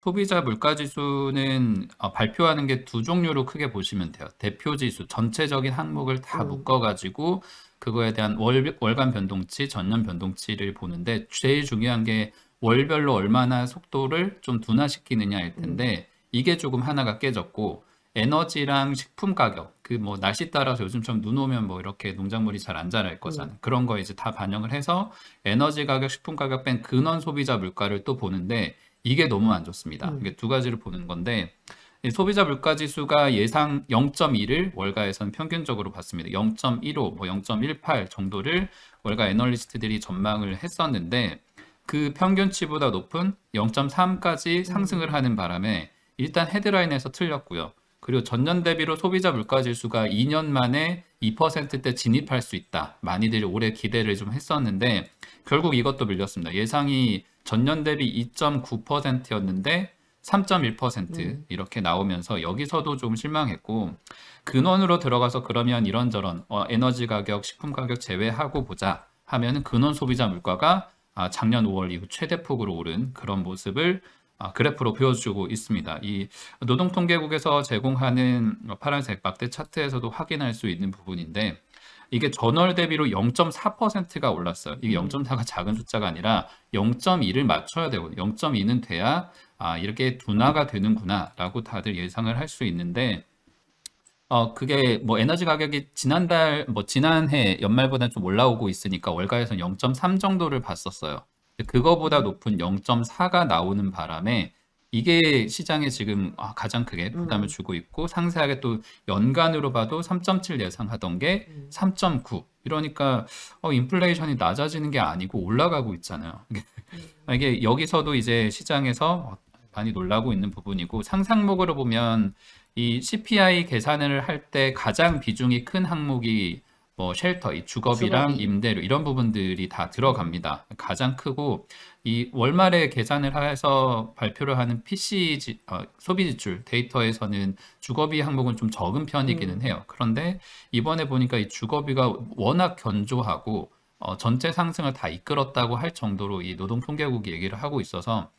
소비자 물가지수는 발표하는 게 두 종류로 크게 보시면 돼요. 대표지수, 전체적인 항목을 다 음, 묶어가지고 그거에 대한 월간 변동치, 전년 변동치를 보는데 제일 중요한 게 월별로 얼마나 속도를 좀 둔화시키느냐일 음, 텐데 이게 조금 하나가 깨졌고 에너지랑 식품 가격, 그 뭐 날씨 따라서 요즘처럼 눈 오면 뭐 이렇게 농작물이 잘 안 자랄 거잖아요. 음, 그런 거 이제 다 반영을 해서 에너지 가격, 식품 가격 뺀 근원 소비자 물가를 또 보는데 이게 너무 안 좋습니다. 음, 이게 두 가지를 보는 건데 이 소비자 물가 지수가 예상 0.1을 월가에서는 평균적으로 봤습니다. 0.15, 뭐 0.18 정도를 월가 애널리스트들이 전망을 했었는데 그 평균치보다 높은 0.3까지 상승을 음, 하는 바람에 일단 헤드라인에서 틀렸고요. 그리고 전년 대비로 소비자 물가 지수가 2년 만에 2%대 진입할 수 있다. 많이들이 올해 기대를 좀 했었는데 결국 이것도 밀렸습니다. 예상이 전년 대비 2.9%였는데 3.1% 음, 이렇게 나오면서 여기서도 좀 실망했고 근원으로 들어가서 그러면 이런저런 에너지 가격, 식품 가격 제외하고 보자 하면은 근원 소비자 물가가 작년 5월 이후 최대폭으로 오른 그런 모습을 그래프로 보여주고 있습니다. 이 노동통계국에서 제공하는 파란색 막대 차트에서도 확인할 수 있는 부분인데 이게 전월 대비로 0.4%가 올랐어요. 이게 음. 0.4가 작은 숫자가 아니라 0.2를 맞춰야 되거든요. 0.2는 돼야 이렇게 둔화가 되는구나라고 다들 예상을 할 수 있는데 그게 뭐 에너지 가격이 지난달, 뭐 지난해 연말보다 좀 올라오고 있으니까 월가에서 0.3 정도를 봤었어요. 근데 그거보다 음, 높은 0.4가 나오는 바람에 이게 시장에 지금 가장 크게 부담을 음, 주고 있고 상세하게 또 연간으로 봐도 3.7 예상하던 게 음, 3.9. 이러니까 인플레이션이 낮아지는 게 아니고 올라가고 있잖아요. 음, 이게 여기서도 이제 시장에서 많이 놀라고 있는 부분이고 상상목으로 보면 이 CPI 계산을 할 때 가장 비중이 큰 항목이 뭐 쉘터, 이 주거비랑 주거비. 임대료 이런 부분들이 다 음, 들어갑니다. 가장 크고 이 월말에 계산을 해서 발표를 하는 PC 소비 지출 데이터에서는 주거비 항목은 좀 적은 편이기는 음, 해요. 그런데 이번에 보니까 이 주거비가 워낙 견조하고 전체 상승을 다 이끌었다고 할 정도로 이 노동통계국이 얘기를 하고 있어서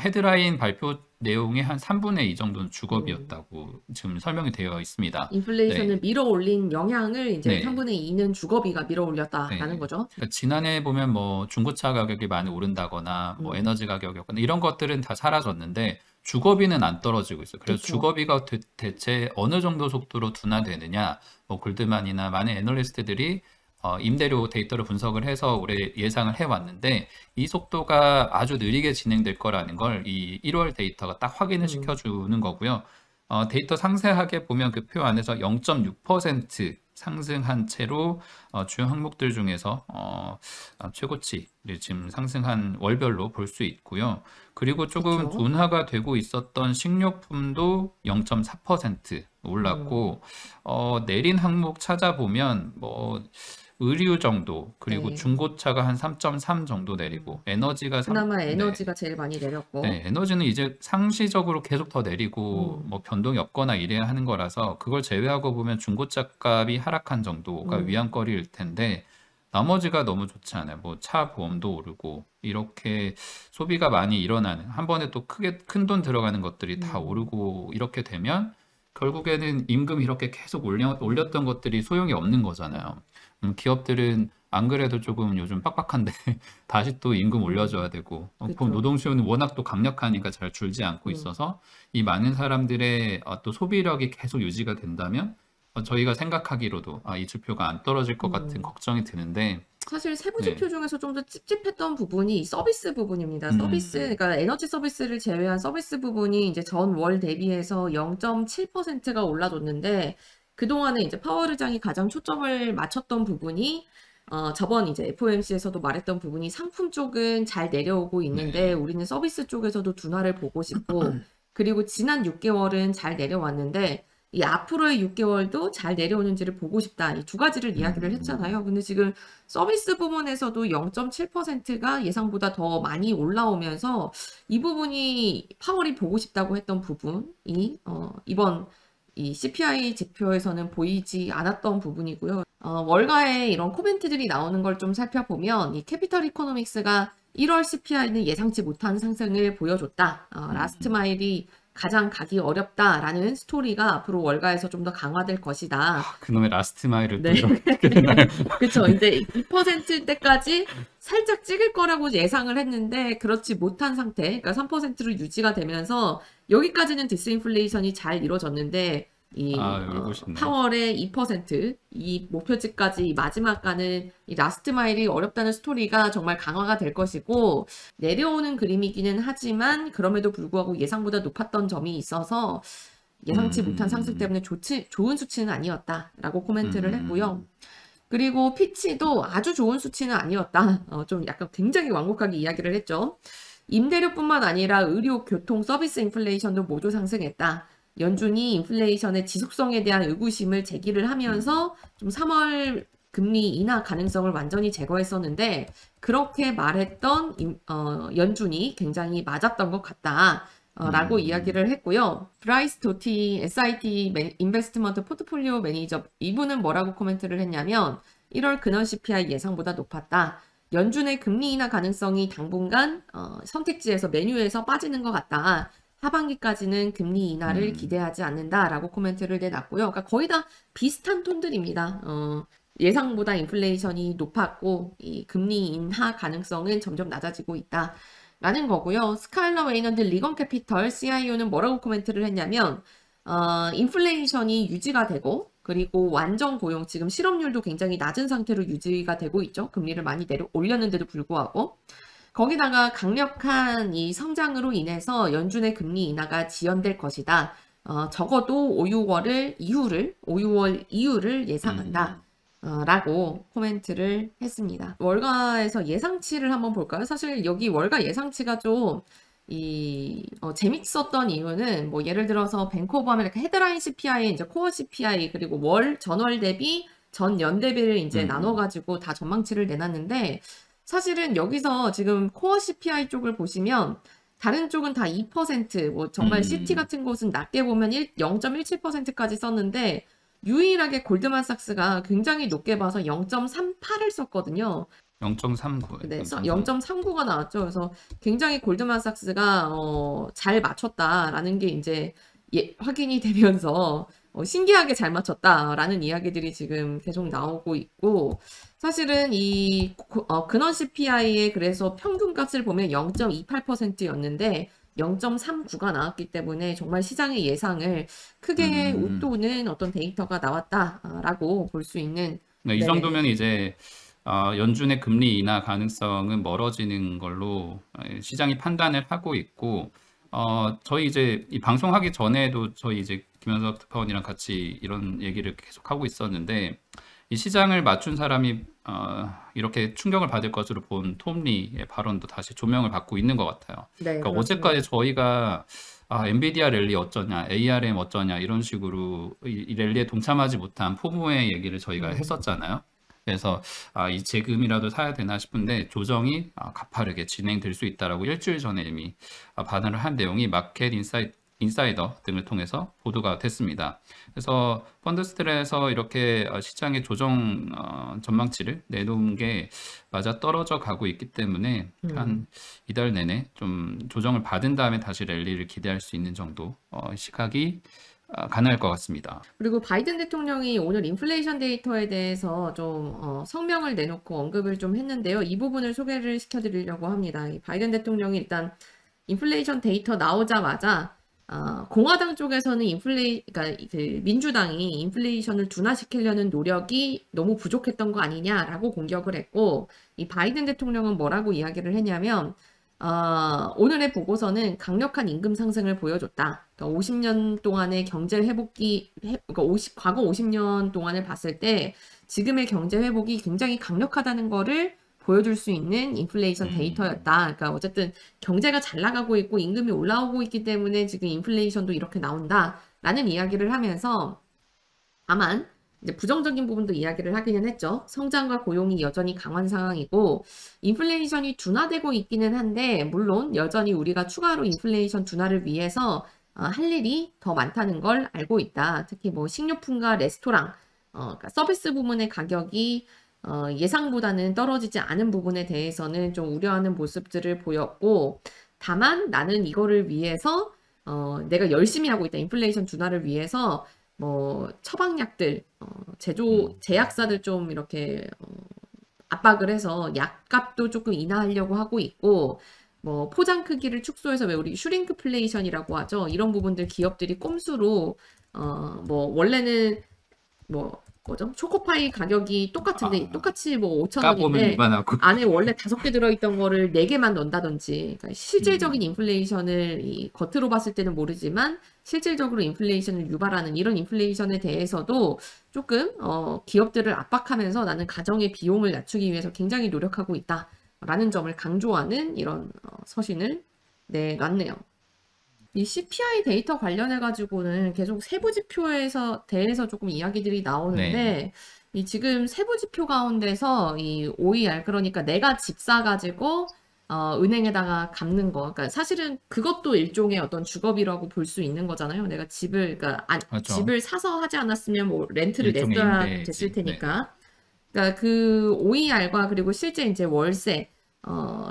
헤드라인 발표 내용의 한 3분의 2 정도는 음. 주거비였다고 지금 설명이 되어 있습니다. 인플레이션을 네, 밀어 올린 영향을 이제 네, 3분의 2는 주거비가 밀어 올렸다라는 네. 거죠. 그러니까 지난해 보면 뭐 중고차 가격이 많이 오른다거나 뭐 음, 에너지 가격이었거나 이런 것들은 다 사라졌는데 주거비는 안 떨어지고 있어요. 그래서 그쵸. 주거비가 대체 어느 정도 속도로 둔화되느냐, 뭐 골드만이나 많은 애널리스트들이 임대료 데이터를 분석을 해서 올해 예상을 해왔는데 이 속도가 아주 느리게 진행될 거라는 걸 이 1월 데이터가 딱 확인을 음, 시켜주는 거고요. 데이터 상세하게 보면 그 표 안에서 0.6% 상승한 채로 주요 항목들 중에서 최고치를 지금 상승한 월별로 볼 수 있고요. 그리고 조금 그쵸. 둔화가 되고 있었던 식료품도 0.4% 음, 올랐고 내린 항목 찾아보면 뭐 의류 정도 그리고 네. 중고차가 한 3.3 정도 내리고 음. 에너지가 3, 그나마 네. 에너지가 제일 많이 내렸고. 네, 에너지는 이제 상시적으로 계속 더 내리고 음, 뭐 변동이 없거나 이래야 하는 거라서 그걸 제외하고 보면 중고차 값이 하락한 정도가 음, 위안거리일 텐데 나머지가 너무 좋지 않아요. 뭐 차 보험도 오르고 이렇게 소비가 많이 일어나는 한 번에 또 크게 큰 돈 들어가는 것들이 다 음, 오르고 이렇게 되면 결국에는 임금 이렇게 계속 음, 올렸던 것들이 소용이 없는 거잖아요. 기업들은 안 그래도 조금 요즘 빡빡한데 다시 또 임금 올려줘야 음, 되고 그럼 그쵸. 노동수요는 워낙 또 강력하니까 잘 줄지 않고 음. 있어서 이 많은 사람들의 또 소비력이 계속 유지가 된다면 저희가 생각하기로도 이 지표가 안 떨어질 것 같은 음. 걱정이 드는데 사실 세부 네. 지표 중에서 좀 더 찝찝했던 부분이 이 서비스 부분입니다. 서비스, 음, 그러니까 에너지 서비스를 제외한 서비스 부분이 이제 전월 대비해서 0.7%가 올라줬는데, 그동안에 이제 파월 의장이 가장 초점을 맞췄던 부분이, 저번 이제 FOMC에서도 말했던 부분이 상품 쪽은 잘 내려오고 있는데, 네. 우리는 서비스 쪽에서도 둔화를 보고 싶고, 그리고 지난 6개월은 잘 내려왔는데, 이 앞으로의 6개월도 잘 내려오는지를 보고 싶다. 이 두 가지를 이야기를 음, 했잖아요. 근데 지금 서비스 부문에서도 0.7%가 예상보다 더 많이 올라오면서 이 부분이 파월이 보고 싶다고 했던 부분이 이번 이 CPI 지표에서는 보이지 않았던 부분이고요. 월가에 이런 코멘트들이 나오는 걸 좀 살펴보면 이 캐피털 이코노믹스가 1월 CPI는 예상치 못한 상승을 보여줬다. 라스트 마일이 가장 가기 어렵다라는 스토리가 앞으로 월가에서 좀 더 강화될 것이다. 그놈의 라스트 마일을 또 네. 이렇게 되나요? 그쵸. 이제 2%대까지 살짝 찍을 거라고 예상을 했는데 그렇지 못한 상태, 그러니까 3%로 유지가 되면서 여기까지는 디스인플레이션이 잘 이루어졌는데 이 여기 보시네. 파월의 2%, 이 목표치까지 이 마지막 가는 이 라스트 마일이 어렵다는 스토리가 정말 강화가 될 것이고 내려오는 그림이기는 하지만 그럼에도 불구하고 예상보다 높았던 점이 있어서 예상치 못한 상승 때문에 좋은 수치는 아니었다라고 코멘트를 했고요. 그리고 피치도 아주 좋은 수치는 아니었다. 좀 약간 굉장히 완곡하게 이야기를 했죠. 임대료뿐만 아니라 의료, 교통, 서비스 인플레이션도 모두 상승했다. 연준이 인플레이션의 지속성에 대한 의구심을 제기를 하면서 좀 3월 금리 인하 가능성을 완전히 제거했었는데 그렇게 말했던 연준이 굉장히 맞았던 것 같다. 라고 이야기를 했고요. 브라이스 도티 SIT 인베스트먼트 포트폴리오 매니저 이분은 뭐라고 코멘트를 했냐면 1월 근원 CPI 예상보다 높았다. 연준의 금리 인하 가능성이 당분간 선택지에서 메뉴에서 빠지는 것 같다. 하반기까지는 금리 인하를 기대하지 않는다라고 코멘트를 내놨고요. 그러니까 거의 다 비슷한 톤들입니다. 예상보다 인플레이션이 높았고 이 금리 인하 가능성은 점점 낮아지고 있다. 라는 거고요. 스카일러 웨이넌드 리건 캐피털 CIO는 뭐라고 코멘트를 했냐면 인플레이션이 유지가 되고 그리고 완전 고용 지금 실업률도 굉장히 낮은 상태로 유지가 되고 있죠. 금리를 많이 올렸는데도 불구하고 거기다가 강력한 이 성장으로 인해서 연준의 금리 인하가 지연될 것이다. 적어도 5, 6월 이후를 예상한다. 라고 코멘트를 했습니다. 월가에서 예상치를 한번 볼까요? 사실 여기 월가 예상치가 좀 재밌었던 이유는 뭐 예를 들어서 뱅크 오브 아메리카 헤드라인 CPI, 이제 코어 CPI 그리고 전월 대비 전년 대비를 이제 나눠가지고 다 전망치를 내놨는데 사실은 여기서 지금 코어 CPI 쪽을 보시면 다른 쪽은 다 2%, 뭐 정말 시티 같은 곳은 낮게 보면 0.17%까지 썼는데 유일하게 골드만삭스가 굉장히 높게 봐서 0.38을 썼거든요. 0.39. 네, 0.39가 나왔죠. 그래서 굉장히 골드만삭스가 잘 맞췄다라는 게 이제 확인이 되면서 신기하게 잘 맞췄다라는 이야기들이 지금 계속 나오고 있고 사실은 이 근원 CPI의 그래서 평균값을 보면 0.28%였는데 0.39가 나왔기 때문에 정말 시장의 예상을 크게 웃도는 어떤 데이터가 나왔다라고 볼 수 있는 네, 이 정도면 이제 연준의 금리 인하 가능성은 멀어지는 걸로 시장이 판단을 하고 있고 저희 이제 이 방송하기 전에도 저희 이제 김현석 특파원이랑 같이 이런 얘기를 계속 하고 있었는데 이 시장을 맞춘 사람이 이렇게 충격을 받을 것으로 본 톰리의 발언도 다시 조명을 받고 있는 것 같아요. 네, 그러니까 그렇습니다. 어제까지 저희가 엔비디아 랠리 어쩌냐, ARM 어쩌냐 이런 식으로 이 랠리에 동참하지 못한 포모의 얘기를 저희가 했었잖아요. 그래서 이 재금이라도 사야 되나 싶은데 조정이 가파르게 진행될 수 있다라고 일주일 전에 이미 반응을 한 내용이 마켓 인사이더 등을 통해서 보도가 됐습니다. 그래서 펀드스트랩에서 이렇게 시장의 조정 전망치를 내놓은 게 맞아 떨어져 가고 있기 때문에 한 이달 내내 좀 조정을 받은 다음에 다시 랠리를 기대할 수 있는 정도 시각이 가능할 것 같습니다. 그리고 바이든 대통령이 오늘 인플레이션 데이터에 대해서 좀 성명을 내놓고 언급을 좀 했는데요. 이 부분을 소개를 시켜드리려고 합니다. 이 바이든 대통령이 일단 인플레이션 데이터 나오자마자 공화당 쪽에서는 그러니까 그 민주당이 인플레이션을 둔화시키려는 노력이 너무 부족했던 거 아니냐라고 공격을 했고, 이 바이든 대통령은 뭐라고 이야기를 했냐면, 오늘의 보고서는 강력한 임금 상승을 보여줬다. 그러니까 50년 동안의 경제 그러니까 과거 50년 동안을 봤을 때 지금의 경제 회복이 굉장히 강력하다는 거를 보여줄 수 있는 인플레이션 데이터였다. 그러니까 어쨌든 경제가 잘 나가고 있고 임금이 올라오고 있기 때문에 지금 인플레이션도 이렇게 나온다라는 이야기를 하면서 다만 이제 부정적인 부분도 이야기를 하기는 했죠. 성장과 고용이 여전히 강한 상황이고 인플레이션이 둔화되고 있기는 한데 물론 여전히 우리가 추가로 인플레이션 둔화를 위해서 할 일이 더 많다는 걸 알고 있다. 특히 뭐 식료품과 레스토랑 그러니까 서비스 부문의 가격이 예상보다는 떨어지지 않은 부분에 대해서는 좀 우려하는 모습들을 보였고, 다만 나는 이거를 위해서 내가 열심히 하고 있다. 인플레이션 둔화를 위해서 뭐 처방약들, 제약사들 좀 이렇게 압박을 해서 약값도 조금 인하하려고 하고 있고, 뭐 포장 크기를 축소해서 왜 우리 슈링크플레이션이라고 하죠. 이런 부분들 기업들이 꼼수로 뭐 원래는 뭐 뭐죠? 초코파이 가격이 똑같은데 아, 똑같이 뭐 5천 까보면 원인데 이만하고. 안에 원래 5개 들어있던 거를 4개만 넣는다든지, 그러니까 실질적인 음, 인플레이션을 겉으로 봤을 때는 모르지만 실질적으로 인플레이션을 유발하는 이런 인플레이션에 대해서도 조금 기업들을 압박하면서 나는 가정의 비용을 낮추기 위해서 굉장히 노력하고 있다라는 점을 강조하는 이런 서신을 내놨네요. 이 CPI 데이터 관련해 가지고는 계속 세부 지표에서 대해서 조금 이야기들이 네. 나오는데, 이 지금 세부 지표 가운데서 이 OER, 그러니까 내가 집 사가지고 은행에다가 갚는 거, 그러니까 사실은 그것도 일종의 어떤 주거비라고 볼 수 있는 거잖아요. 내가 그러니까 그렇죠. 집을 사서 하지 않았으면 뭐 렌트를 일종의 냈어야 됐을 임대지. 네. 테니까. 그러니까 그 OER과 그리고 실제 이제 월세,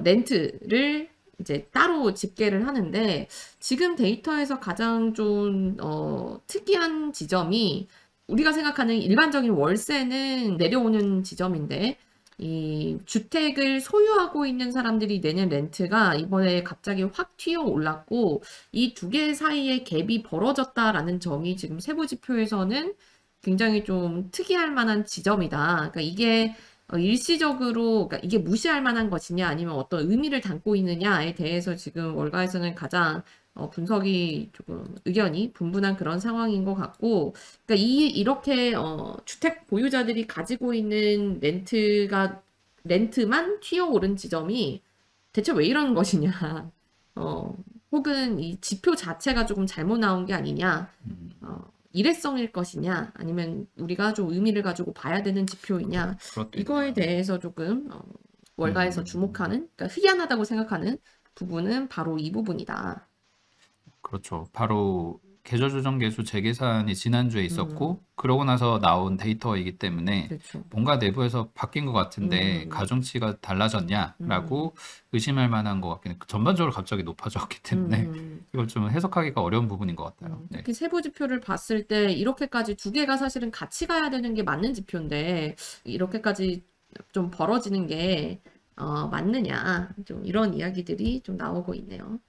렌트를 이제 따로 집계를 하는데, 지금 데이터에서 가장 좀, 특이한 지점이 우리가 생각하는 일반적인 월세는 내려오는 지점인데, 이 주택을 소유하고 있는 사람들이 내는 렌트가 이번에 갑자기 확 튀어 올랐고, 이 두 개 사이에 갭이 벌어졌다라는 점이 지금 세부 지표에서는 굉장히 좀 특이할 만한 지점이다. 그러니까 이게 일시적으로, 그러니까 이게 무시할 만한 것이냐, 아니면 어떤 의미를 담고 있느냐에 대해서 지금 월가에서는 가장 분석이 조금 의견이 분분한 그런 상황인 것 같고, 그러니까 이렇게 주택 보유자들이 가지고 있는 렌트만 튀어오른 지점이 대체 왜 이런 것이냐, 어, 혹은 이 지표 자체가 조금 잘못 나온 게 아니냐, 음, 일회성일 것이냐, 아니면 우리가 좀 의미를 가지고 봐야 되는 지표이냐, 그것도 이거에 있네요. 대해서 조금 월가에서 음. 주목하는, 그러니까 희한하다고 생각하는 부분은 바로 이 부분이다. 그렇죠. 바로 계절조정계수 재계산이 지난주에 음, 있었고, 그러고 나서 나온 데이터이기 때문에 그렇죠. 뭔가 내부에서 바뀐 것 같은데 음, 가중치가 음, 달라졌냐라고 의심할 만한 것 같긴 해요. 전반적으로 갑자기 높아졌기 때문에 음. 이걸 좀 해석하기가 어려운 부분인 것 같아요. 네. 특히 세부 지표를 봤을 때 이렇게까지 두 개가 사실은 같이 가야 되는 게 맞는 지표인데, 이렇게까지 좀 벌어지는 게 맞느냐, 좀 이런 이야기들이 좀 나오고 있네요.